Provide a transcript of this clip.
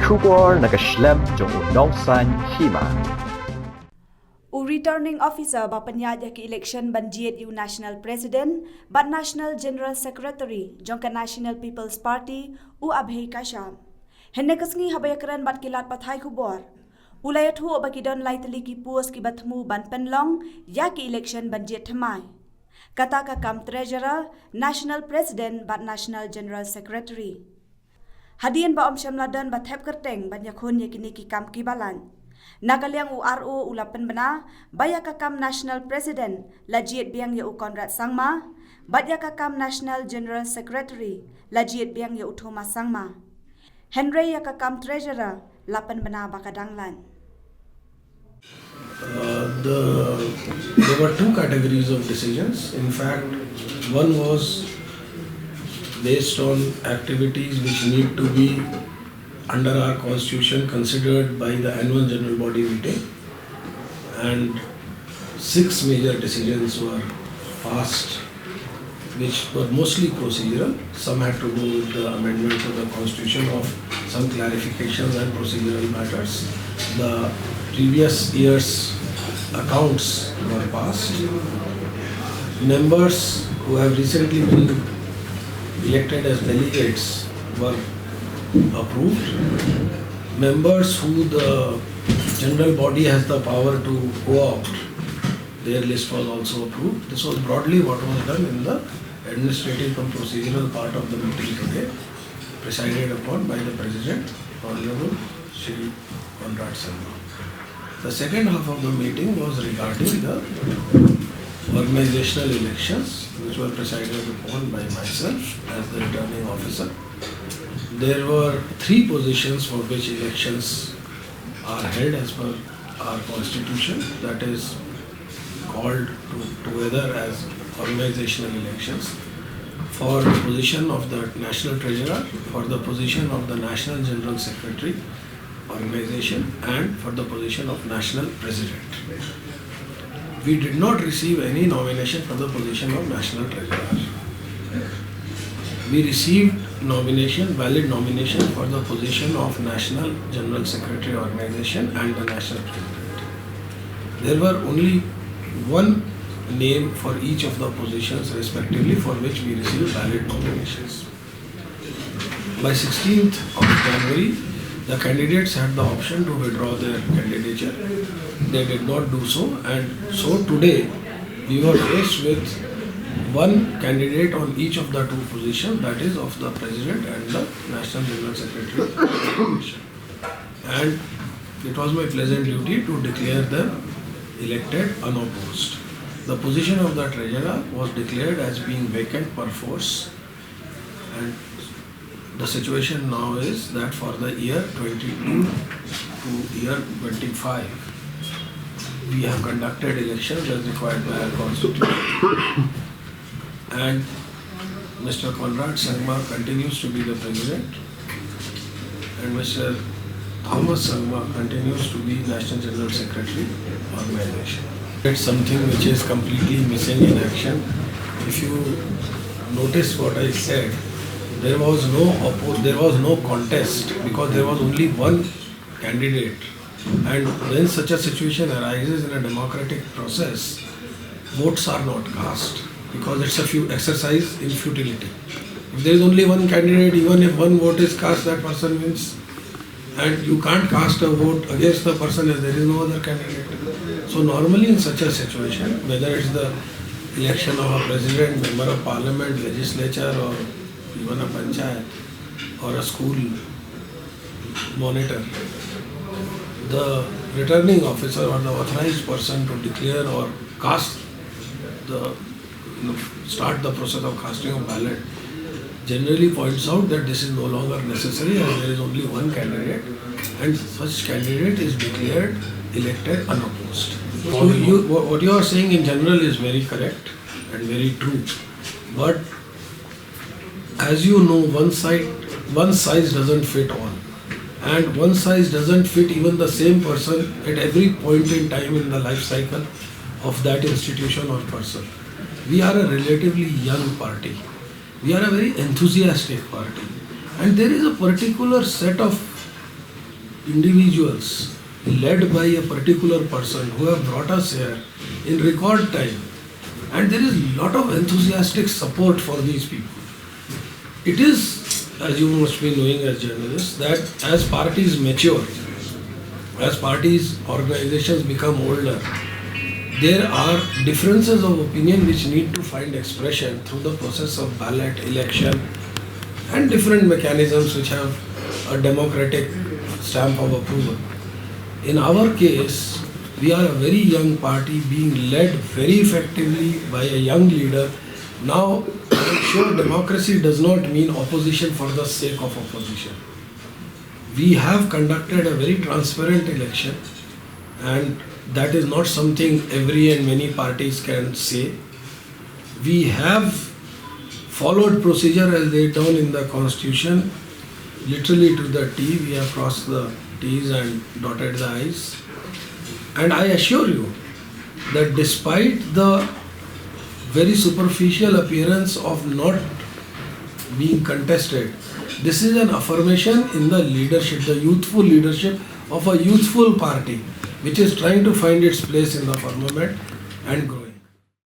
Shubor nakaslem jong nongsan Hima. Returning officer bapanyadya ki election ban Jied national president but national general secretary jongka National People's Party abhei kasha. Henne kasngi habayakran bat kilat pathai kubor. Ulayat hu bakidon laitali ki pos ki batmu ban penlong ya ki election ban Jied thamai. Kata ka kam treasurer, national president but national general secretary. Hadian ba shamladan bat hep kerteng ban yakhon yakini ki kam ki balan. Nagaliang URO ulapan bana baya kakam national president la Jied Biang ya Conrad Sangma, badya kakam national general secretary la Jied Biang ya Hima Sangma. Henry ya kakam treasurer lapan bana bakadanglan. There were two categories of decisions. In fact, one was based on activities which need to be under our constitution considered by the annual general body meeting, and 6 major decisions were passed which were mostly procedural. Some had to do with the amendment to the constitution of some clarifications and procedural matters. The previous year's accounts were passed. Members who have recently been elected as delegates were approved. Members who the general body has the power to co-opt, their list was also approved. This was broadly what was done in the administrative and procedural part of the meeting today, presided upon by the President, Honorable Shri Conrad. The second half of the meeting was regarding the organizational elections, which were presided upon by myself as the returning officer. There were 3 positions for which elections are held as per our constitution, that is called together as organizational elections. For the position of the national treasurer, for the position of the national general secretary organization, and for the position of national president. We did not receive any nomination for the position of national treasurer. We received valid nomination for the position of National General Secretary Organization and the National President. There were only one name for each of the positions respectively for which we received valid nominations. By 16th of January, the candidates had the option to withdraw their candidature. They did not do so, and so today we were faced with one candidate on each of the 2 positions, that is of the President and the National General Secretary. And it was my pleasant duty to declare them elected unopposed. The position of the Treasurer was declared as being vacant per force, and the situation now is that for the year 22 to year 25, we have conducted elections as required by our constitution. And Mr. Conrad Sangma continues to be the president, and Mr. Sangma continues to be National General Secretary organization. It's something which is completely missing in action. If you notice what I said, there was no contest because there was only one candidate. And when such a situation arises in a democratic process, votes are not cast, because it's a exercise in futility. If there is only one candidate, even if one vote is cast, that person wins. And you can't cast a vote against the person if there is no other candidate. So normally in such a situation, whether it's the election of a president, member of parliament, legislature, or even a panchayat or a school monitor, the returning officer or the authorized person to declare or cast start the process of casting of ballot generally points out that this is no longer necessary as there is only one candidate, and such candidate is declared elected unopposed. So what you are saying in general is very correct and very true, but as you know, one size doesn't fit all, and one size doesn't fit even the same person at every point in time in the life cycle of that institution or person. We are a relatively young party. We are a very enthusiastic party. And there is a particular set of individuals led by a particular person who have brought us here in record time. And there is a lot of enthusiastic support for these people. It is, as you must be knowing as journalists, that as parties mature, as parties, organizations become older, there are differences of opinion which need to find expression through the process of ballot, election, and different mechanisms which have a democratic stamp of approval. In our case, we are a very young party being led very effectively by a young leader. Now, I'm sure democracy does not mean opposition for the sake of opposition. We have conducted a very transparent election, and that is not something every and many parties can say. We have followed procedure as laid down in the constitution, literally to the T. We have crossed the T's and dotted the I's. And I assure you that despite the very superficial appearance of not being contested, this is an affirmation in the leadership, the youthful leadership of a youthful party which is trying to find its place in the firmament and growing.